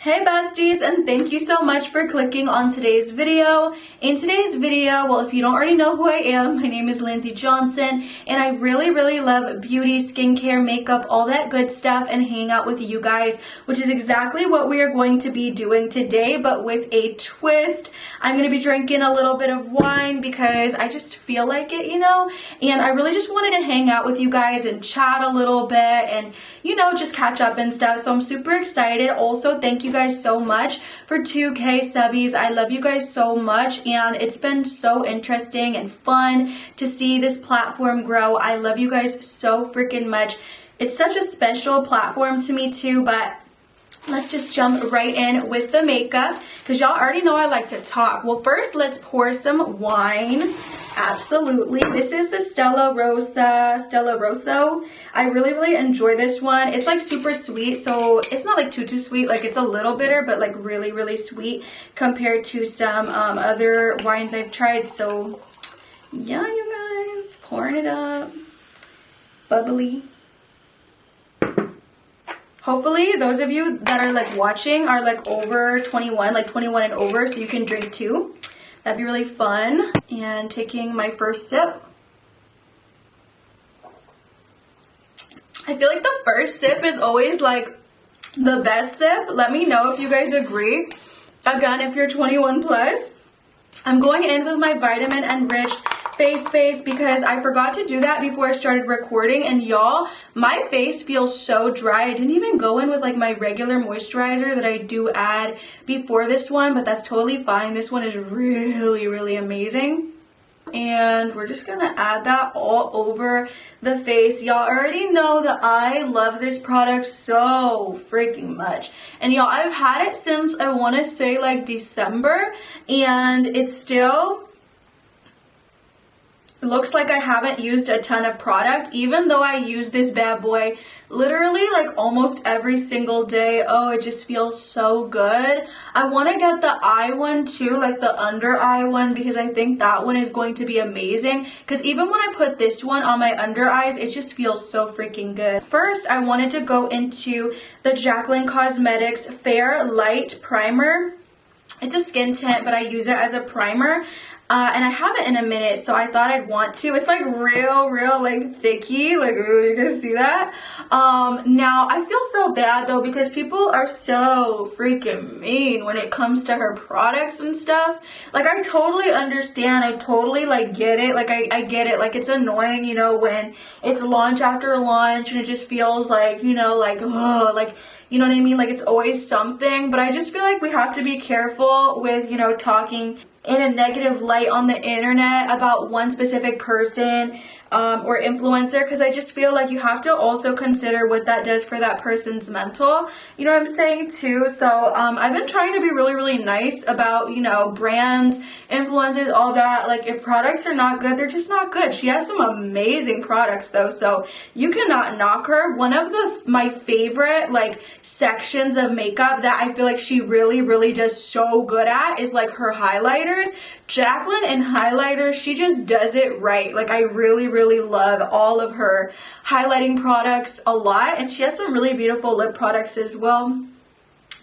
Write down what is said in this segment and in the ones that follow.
Hey besties, and thank you so much for clicking on today's video. In today's video, well, if you don't already know who I am, my name is Lindsay Johnson, and I really love beauty, skincare, makeup, all that good stuff, and hang out with you guys, which is exactly what we are going to be doing today, but with a twist. I'm going to be drinking a little bit of wine because I just feel like it, you know, and I really just wanted to hang out with you guys and chat a little bit and, you know, just catch up and stuff. So I'm super excited. Also, thank you guys so much for 2K subbies. I love you guys so much, and it's been so interesting and fun to see this platform grow. I love you guys so freaking much. It's such a special platform to me too, but let's just jump right in with the makeup because y'all already know I like to talk. Well, first let's pour some wine. Absolutely. This is the Stella Rosso. I really enjoy this one. It's like super sweet, so it's not like too sweet. Like it's a little bitter, but like really sweet compared to some other wines I've tried. So yeah, you guys, pouring it up. Bubbly. Hopefully those of you that are like watching are like over 21, like 21 and over, so you can drink too. That'd be really fun. And taking my first sip. I feel like the first sip is always like the best sip. Let me know if you guys agree. Again, if you're 21 plus. I'm going in with my vitamin enriched face because I forgot to do that before I started recording, and y'all, my face feels so dry. I didn't even go in with like my regular moisturizer that I do add before this one, but that's totally fine. This one is really amazing. And we're just gonna add that all over the face. Y'all already know that I love this product so freaking much. And y'all, I've had it since I wanna say like December, and it's still looks like I haven't used a ton of product, even though I use this bad boy literally like almost every single day. Oh, it just feels so good. I want to get the eye one too, like the under eye one, because I think that one is going to be amazing, because even when I put this one on my under eyes, it just feels so freaking good. First, I wanted to go into the Jaclyn Cosmetics Fair Light Primer. It's a skin tint, but I use it as a primer. And I haven't in a minute, so I thought I'd want to. It's like real like thicky, like, ooh, you guys see that? Now I feel so bad though, because people are so freaking mean when it comes to her products and stuff. Like, I totally understand. I totally like get it. Like I get it. Like, it's annoying, you know, when it's launch after launch and it just feels like, you know, like, oh, like, you know what I mean? Like, it's always something. But I just feel like we have to be careful with, you know, talking in a negative light on the internet about one specific person or influencer, because I just feel like you have to also consider what that does for that person's mental, you know what I'm saying, too. So I've been trying to be really nice about, you know, brands, influencers, all that. Like, if products are not good, they're just not good. She has some amazing products though, so you cannot knock her. One of my favorite like sections of makeup that I feel like she really does so good at is like her highlighters. Jaclyn and highlighters, she just does it right. Like, I really love all of her highlighting products a lot, and she has some really beautiful lip products as well.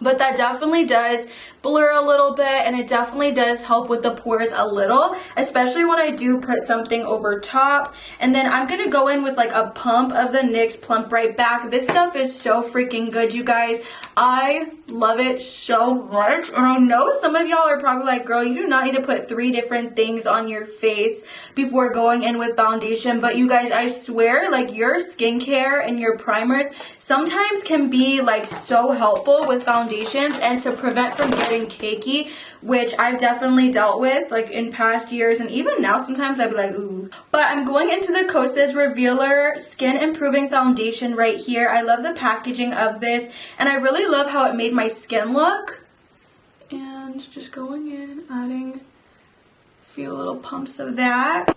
But that definitely does blur a little bit, and it definitely does help with the pores a little, especially when I do put something over top. And then I'm gonna go in with like a pump of the NYX Plump Right Back. This stuff is so freaking good, you guys. I love it so much, and I know some of y'all are probably like, girl, you do not need to put 3 different things on your face before going in with foundation. But you guys, I swear, like, your skincare and your primers sometimes can be like so helpful with foundations, and to prevent from getting cakey, which I've definitely dealt with like in past years, and even now sometimes I'd be like, ooh. But I'm going into the Kosas Revealer Skin Improving Foundation right here. I love the packaging of this, and I really love how it made my skin look. And just going in, adding a few little pumps of that,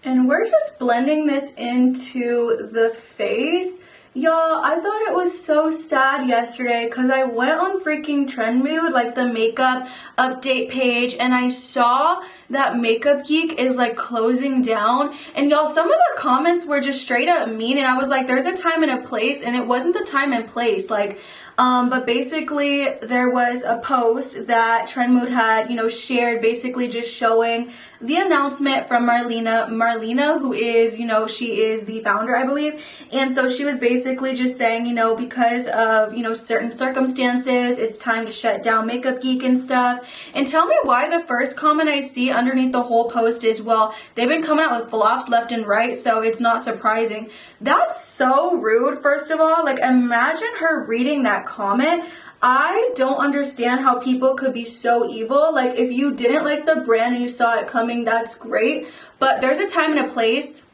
and we're just blending this into the face. Y'all, I thought it was so sad yesterday because I went on freaking Trendmood, like the makeup update page, and I saw that Makeup Geek is like closing down. And y'all, some of the comments were just straight up mean, and I was like, there's a time and a place, and it wasn't the time and place. Like, But basically there was a post that Trend Mood had, you know, shared, basically just showing the announcement from Marlena, who is, you know, she is the founder, I believe. And so she was basically just saying, you know, because of, you know, certain circumstances, it's time to shut down Makeup Geek and stuff. And tell me why the first comment I see underneath the whole post is, well, they've been coming out with flops left and right, so it's not surprising. That's so rude, first of all. Like, imagine her reading that comment. I don't understand how people could be so evil. Like, if you didn't like the brand and you saw it coming, that's great. But there's a time and a place.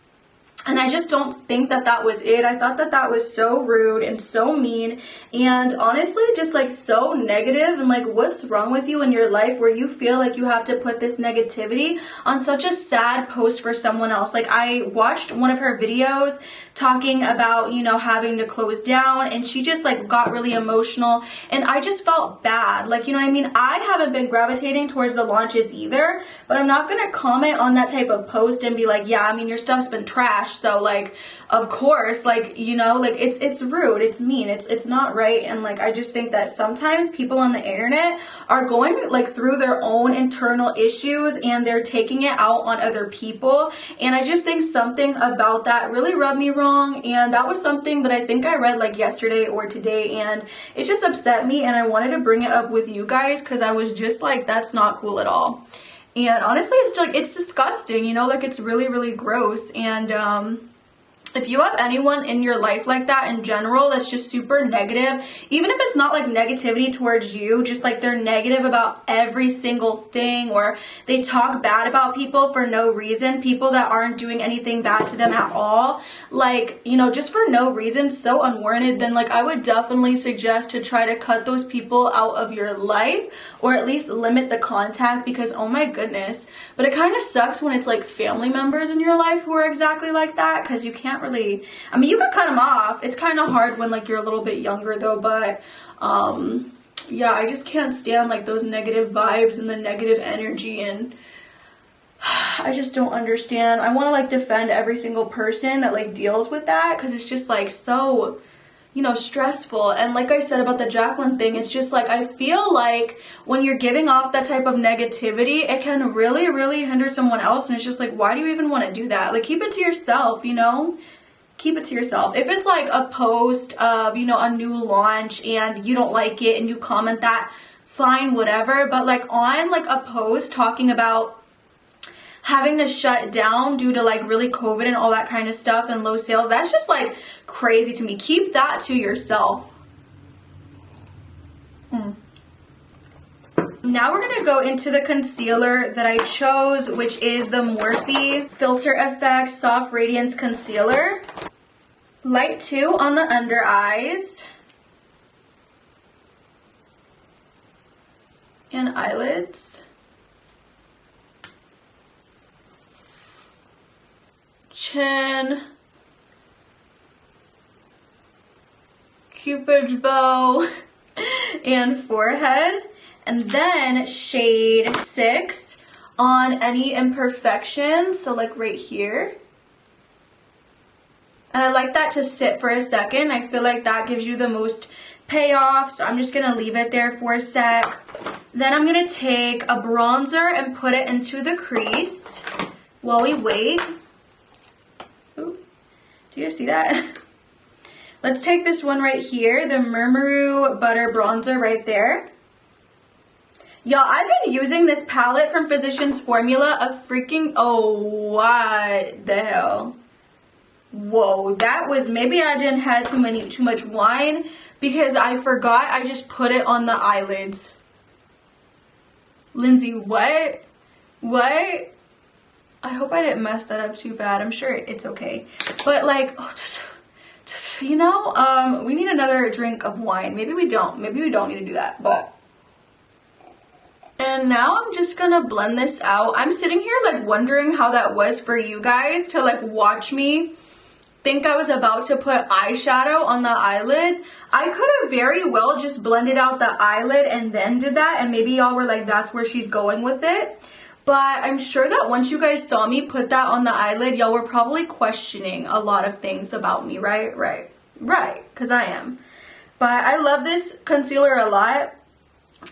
And I just don't think that that was it. I thought that that was so rude and so mean, and honestly just like so negative. And like, what's wrong with you in your life where you feel like you have to put this negativity on such a sad post for someone else? Like, I watched one of her videos talking about, you know, having to close down, and she just like got really emotional, and I just felt bad. Like, you know what I mean? I haven't been gravitating towards the launches either, but I'm not gonna comment on that type of post and be like, yeah, I mean, your stuff's been trashed, so like, of course, like, you know, like, it's rude, it's mean, it's not right. And like, I just think that sometimes people on the internet are going like through their own internal issues and they're taking it out on other people, and I just think something about that really rubbed me wrong. And that was something that I think I read like yesterday or today, and it just upset me, and I wanted to bring it up with you guys because I was just like, that's not cool at all. And honestly, it's like, it's disgusting, you know, like, it's really, really gross. And if you have anyone in your life like that in general that's just super negative, even if it's not like negativity towards you, just like they're negative about every single thing, or they talk bad about people for no reason, people that aren't doing anything bad to them at all, like, you know, just for no reason, so unwarranted, then like, I would definitely suggest to try to cut those people out of your life, or at least limit the contact, because oh my goodness. But it kind of sucks when it's like family members in your life who are exactly like that, because you can't really, I mean, you could cut them off. It's kind of hard when like you're a little bit younger though, but yeah, I just can't stand like those negative vibes and the negative energy, and I just don't understand. I want to like defend every single person that like deals with that, because it's just like so, you know, stressful. And like I said about the Jacqueline thing, it's just like, I feel like when you're giving off that type of negativity, it can really, really hinder someone else. And it's just like, why do you even want to do that? Like, keep it to yourself, you know? Keep it to yourself. If it's like a post of, you know, a new launch and you don't like it and you comment that, fine, whatever. But like, on like a post talking about having to shut down due to like really COVID and all that kind of stuff and low sales, that's just like crazy to me. Keep that to yourself. Now we're gonna go into the concealer that I chose, which is the Morphe Filter Effect Soft Radiance Concealer. Light 2 on the under eyes and eyelids. Chin, Cupid's bow, and forehead. And then shade 6 on any imperfections, so like right here. And I like that to sit for a second. I feel like that gives you the most payoff, so I'm just gonna leave it there for a sec. Then I'm gonna take a bronzer and put it into the crease while we wait. Ooh, do you guys see that? Let's take this one right here, the Murmuru Butter Bronzer right there. Y'all, I've been using this palette from Physicians Formula, a freaking, oh, what the hell? Whoa, that was, maybe I didn't have too much wine, because I forgot I just put it on the eyelids. Lindsay, what? What? I hope I didn't mess that up too bad. I'm sure it's okay. But like, oh, just, you know, we need another drink of wine. Maybe we don't. Maybe we don't need to do that, but. And now I'm just gonna blend this out. I'm sitting here like wondering how that was for you guys to like watch me think I was about to put eyeshadow on the eyelids. I could have very well just blended out the eyelid and then did that, and maybe y'all were like, that's where she's going with it. But I'm sure that once you guys saw me put that on the eyelid, y'all were probably questioning a lot of things about me, right? Right, because I am. But I love this concealer a lot.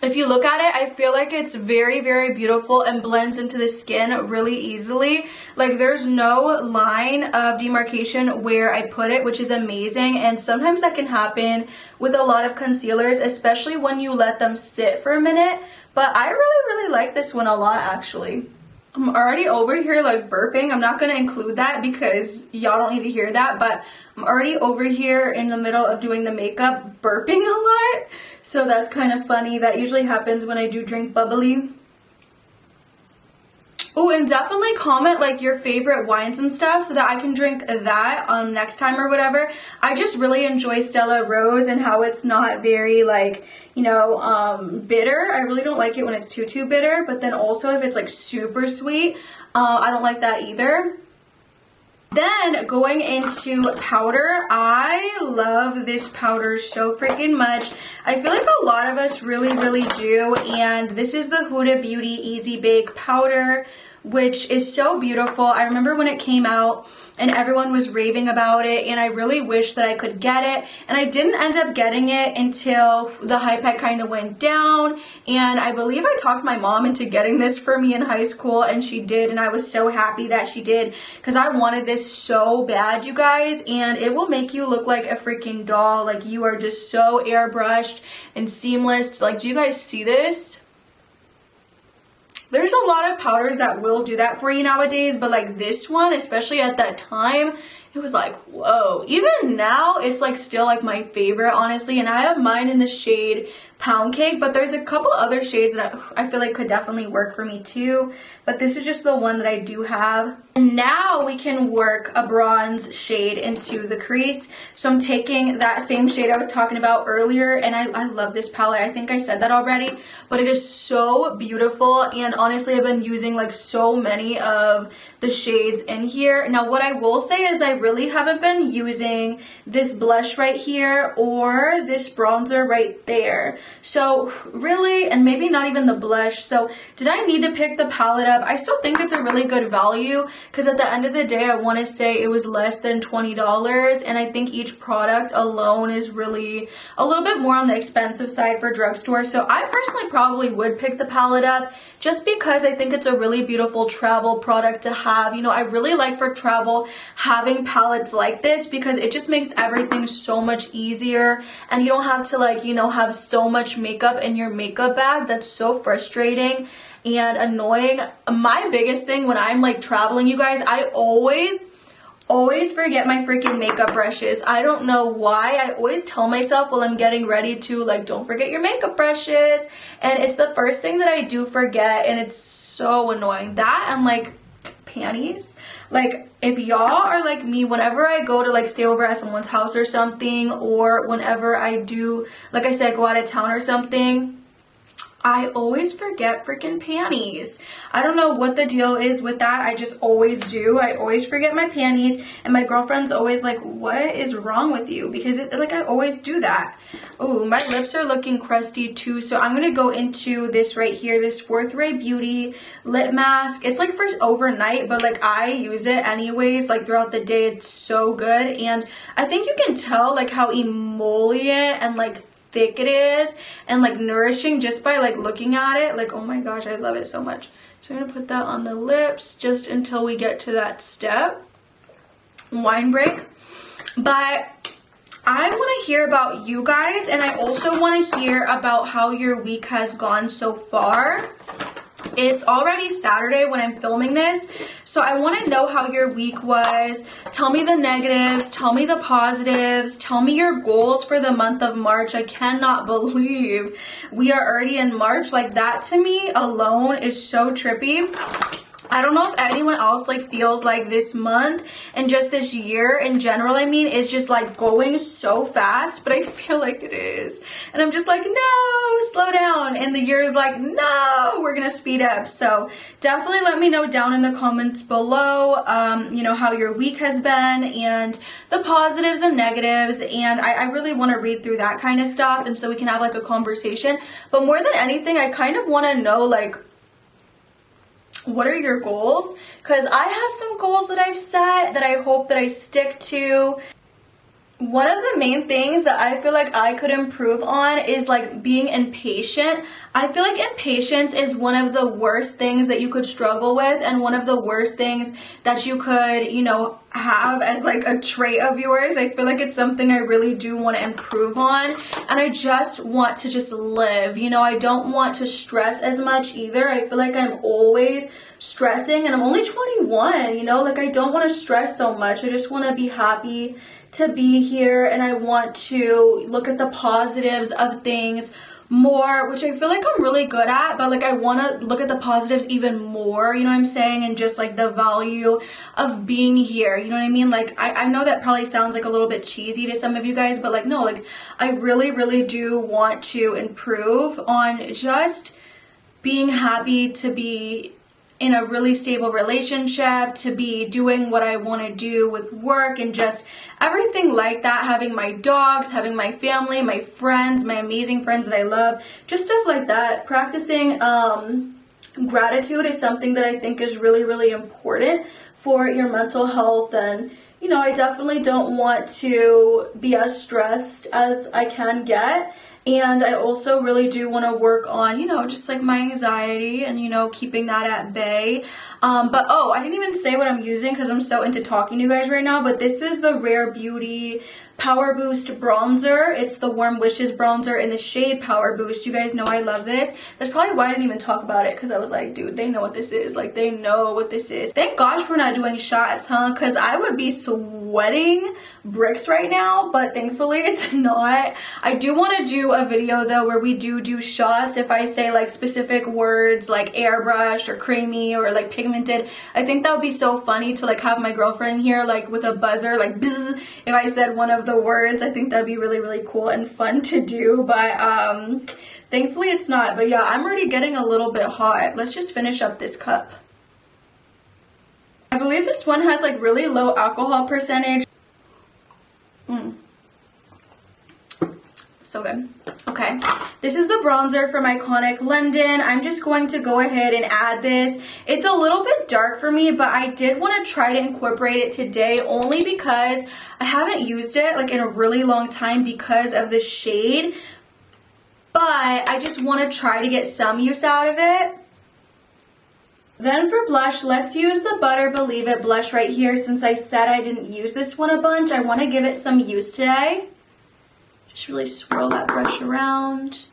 If you look at it, I feel like it's very, very beautiful and blends into the skin really easily. Like there's no line of demarcation where I put it, which is amazing. And sometimes that can happen with a lot of concealers, especially when you let them sit for a minute. But I really, really like this one a lot, actually. I'm already over here like burping. I'm not going to include that because y'all don't need to hear that, but I'm already over here in the middle of doing the makeup burping a lot. So that's kind of funny. That usually happens when I do drink bubbly. Oh, and definitely comment like your favorite wines and stuff so that I can drink that next time or whatever. I just really enjoy Stella Rose and how it's not very like, you know, bitter. I really don't like it when it's too bitter, but then also if it's like super sweet, I don't like that either. Then going into powder, I love this powder so freaking much. I feel like a lot of us really, really do. And this is the Huda Beauty Easy Bake Powder, which is so beautiful. I remember when it came out and everyone was raving about it, and I really wish that I could get it. And I didn't end up getting it until the hype had kind of went down. And I believe I talked my mom into getting this for me in high school, and she did. And I was so happy that she did because I wanted this so bad, you guys. And it will make you look like a freaking doll. Like you are just so airbrushed and seamless. Like, do you guys see this? There's a lot of powders that will do that for you nowadays, but like this one, especially at that time, it was like, whoa. Even now, it's like still like my favorite, honestly. And I have mine in the shade Pound Cake, but there's a couple other shades that I feel like could definitely work for me too. But this is just the one that I do have. And now we can work a bronze shade into the crease. So I'm taking that same shade I was talking about earlier, and I love this palette. I think I said that already, but it is so beautiful. And honestly, I've been using like so many of the shades in here. Now, what I will say is I really haven't been using this blush right here or this bronzer right there. So really, and maybe not even the blush. So did I need to pick the palette up? I still think it's a really good value because at the end of the day, I want to say it was less than $20, and I think each product alone is really a little bit more on the expensive side for drugstore. So I personally probably would pick the palette up just because I think it's a really beautiful travel product to have. You know, I really like for travel having palettes like this because it just makes everything so much easier, and you don't have to like, you know, have so much makeup in your makeup bag. That's so frustrating and annoying. My biggest thing when I'm like traveling, you guys, I always forget my freaking makeup brushes. I don't know why. I always tell myself while I'm getting ready to like, don't forget your makeup brushes, and it's the first thing that I do forget, and it's so annoying. That and like panties. Like if y'all are like me, whenever I go to like stay over at someone's house or something, or whenever I do, like I said, go out of town or something, I always forget freaking panties. I don't know what the deal is with that. I just always do. I always forget my panties, and my girlfriend's always like, what is wrong with you? Because like I always do that. Oh, my lips are looking crusty too. So I'm going to go into this right here, this Fourth Ray Beauty lip mask. It's like for overnight, but like I use it anyways, like throughout the day. It's so good. And I think you can tell like how emollient and like thick it is and like nourishing just by like looking at it. Like, oh my gosh, I love it so much. So I'm gonna put that on the lips just until we get to that step, wine break. But I want to hear about you guys, and I also want to hear about how your week has gone so far. It's already Saturday when I'm filming this, so I want to know how your week was. Tell me the negatives, tell me the positives, tell me your goals for the month of March. I cannot believe we are already in March. Like, that to me alone is so trippy. I don't know if anyone else like feels like this month and just this year in general, I mean, is just like going so fast, but I feel like it is. And I'm just like, no, slow down. And the year is like, no, we're gonna speed up. So definitely let me know down in the comments below, you know, how your week has been and the positives and negatives. And I really want to read through that kind of stuff, and so we can have like a conversation. But more than anything, I kind of want to know like, what are your goals? Because I have some goals that I've set that I hope that I stick to. One of the main things that I feel like I could improve on is like being impatient. I feel like impatience is one of the worst things that you could struggle with, and one of the worst things that you could, you know, have as like a trait of yours. I feel like it's something I really do want to improve on, and I just want to just live. You know, I don't want to stress as much either. I feel like I'm always stressing, and I'm only 21, you know, like I don't want to stress so much. I just want to be happy to be here, and I want to look at the positives of things more, which I feel like I'm really good at, but like I want to look at the positives even more, you know what I'm saying, and just like the value of being here, you know what I mean. Like I know that probably sounds like a little bit cheesy to some of you guys, but like no, like I really do want to improve on just being happy to be in a really stable relationship, to be doing what I want to do with work and just everything like that, having my dogs, having my family, my friends, my amazing friends that I love, just stuff like that. Practicing gratitude is something that I think is really important for your mental health. And you know, I definitely don't want to be as stressed as I can get. And I also really do want to work on, you know, just like my anxiety and, you know, keeping that at bay. But oh, I didn't even say what I'm using because I'm so into talking to you guys right now. But this is the Rare Beauty Power Boost bronzer. It's the Warm Wishes bronzer in the shade Power Boost. You guys know I love this. That's probably why I didn't even talk about it, because I was like, dude, they know what this is. Like, they know what this is. Thank gosh we're not doing shots, huh? Because I would be sweating bricks right now, but thankfully it's not. I do want to do a video though where we do shots. If I say like specific words like airbrushed or creamy or like pigmented, I think that would be so funny to like have my girlfriend here like with a buzzer like bzz, if I said one of the words. I think that'd be really cool and fun to do, but thankfully it's not. But yeah, I'm already getting a little bit hot. Let's just finish up this cup. I believe this one has like really low alcohol percentage. So good. Okay, this is the bronzer from Iconic London. I'm just going to go ahead and add this. It's a little bit dark for me, but I did want to try to incorporate it today only because I haven't used it like in a really long time because of the shade. But I just want to try to get some use out of it. Then for blush, let's use the Butter Believe It blush right here. Since I said I didn't use this one a bunch, I want to give it some use today. Just really swirl that brush around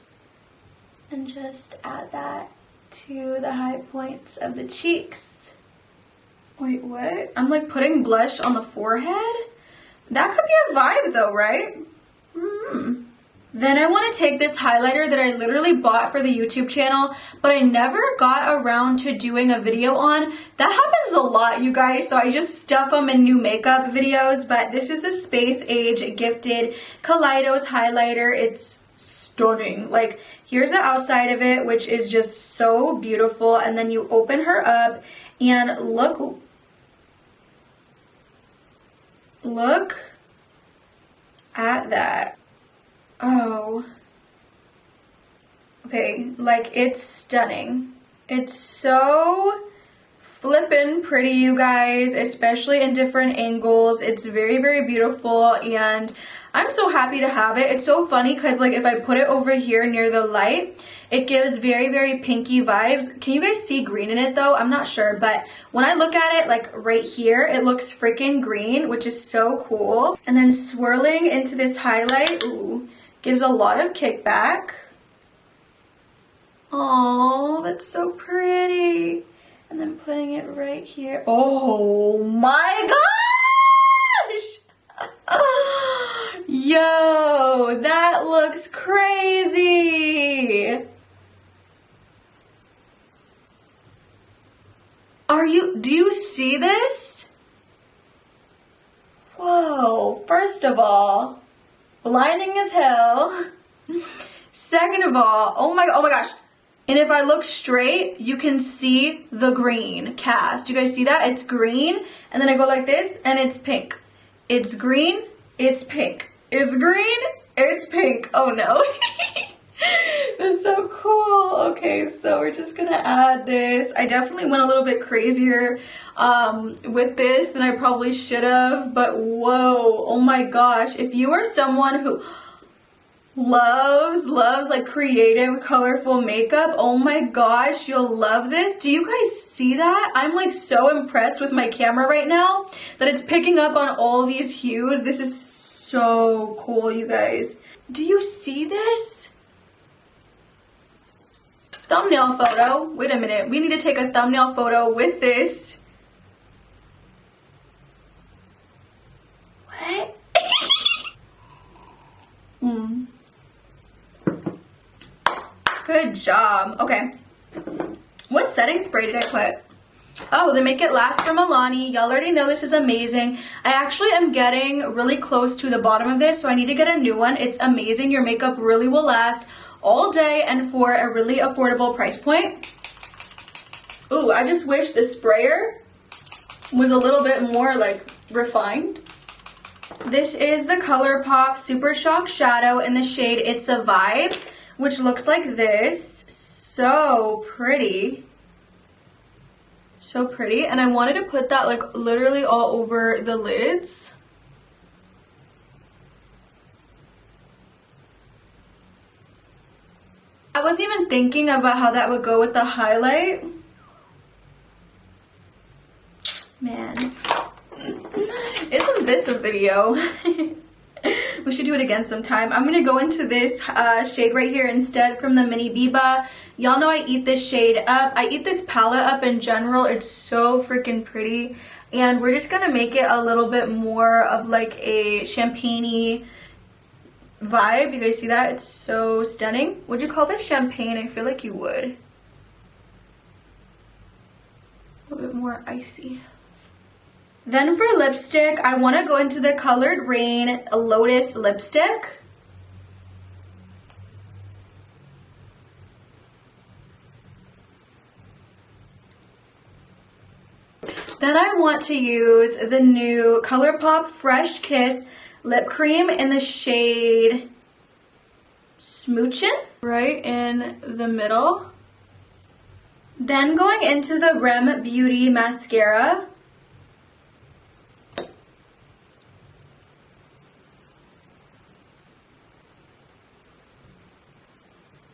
and just add that to the high points of the cheeks. Wait, what? I'm like putting blush on the forehead? That could be a vibe though, right? Then I want to take this highlighter that I literally bought for the YouTube channel, but I never got around to doing a video on. That happens a lot, you guys, so I just stuff them in new makeup videos. But this is the Space Age Gifted Kaleidos highlighter. It's stunning. Like, here's the outside of it, which is just so beautiful. And then you open her up and look at that. Oh, okay, like it's stunning. It's so flippin' pretty, you guys, especially in different angles. It's very beautiful, and I'm so happy to have it. It's so funny because like if I put it over here near the light, it gives very pinky vibes. Can you guys see green in it though? I'm not sure, but when I look at it like right here, it looks freaking green, which is so cool. And then swirling into this highlight, ooh, gives a lot of kickback. Oh, that's so pretty. And then putting it right here. Oh my gosh! Yo, that looks crazy. Do you see this? Whoa, first of all, blinding as hell. Second of all, oh my gosh. And if I look straight, you can see the green cast. You guys see that? It's green. And then I go like this and it's pink. It's green, it's pink. It's green, it's pink. Oh no. That's so cool. Okay, so we're just gonna add this. I definitely went a little bit crazier with this than I probably should have, but whoa, oh my gosh. If you are someone who loves like creative, colorful makeup, oh my gosh, you'll love this. Do you guys see that? I'm like so impressed with my camera right now that it's picking up on all these hues. This is so cool, you guys. Do you see this? Thumbnail photo. Wait a minute. We need to take a thumbnail photo with this. What? Good job. Okay. What setting spray did I put? Oh, the Make It Last from Alani. Y'all already know this is amazing. I actually am getting really close to the bottom of this, so I need to get a new one. It's amazing. Your makeup really will last all day and for a really affordable price point. Ooh, I just wish the sprayer was a little bit more like refined. This is the ColourPop Super Shock Shadow in the shade It's a Vibe, which looks like this. So pretty. So pretty. And I wanted to put that like literally all over the lids. I wasn't even thinking about how that would go with the highlight. Man. Isn't this a video? We should do it again sometime. I'm gonna go into this shade right here instead from the Mini Biba. Y'all know I eat this shade up. I eat this palette up in general. It's so freaking pretty. And we're just gonna make it a little bit more of like a champagne-y vibe. You guys see that? It's so stunning. Would you call this champagne? I feel like you would. A little bit more icy. Then for lipstick, I want to go into the Colored Rain Lotus lipstick. Then I want to use the new ColourPop Fresh Kiss lip cream in the shade Smoochin', right in the middle. Then going into the Rem Beauty mascara.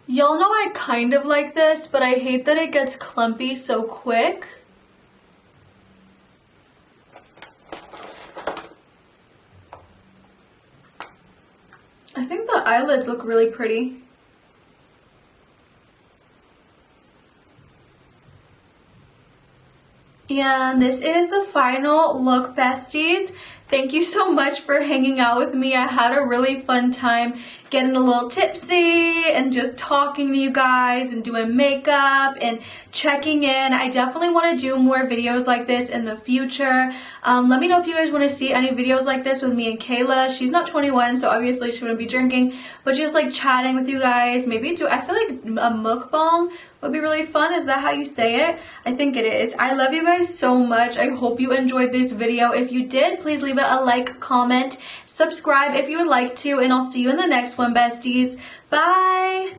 Y'all know I kind of like this, but I hate that it gets clumpy so quick. I think the eyelids look really pretty. And this is the final look, besties. Thank you so much for hanging out with me. I had a really fun time getting a little tipsy and just talking to you guys and doing makeup and checking in. I definitely want to do more videos like this in the future. Let me know if you guys want to see any videos like this with me and Kayla. She's not 21, so obviously she wouldn't be drinking, but just like chatting with you guys. Maybe I feel like a mukbang would be really fun. Is that how you say it? I think it is. I love you guys so much. I hope you enjoyed this video. If you did, please leave it a like, comment, subscribe if you would like to, and I'll see you in the next one, besties. Bye!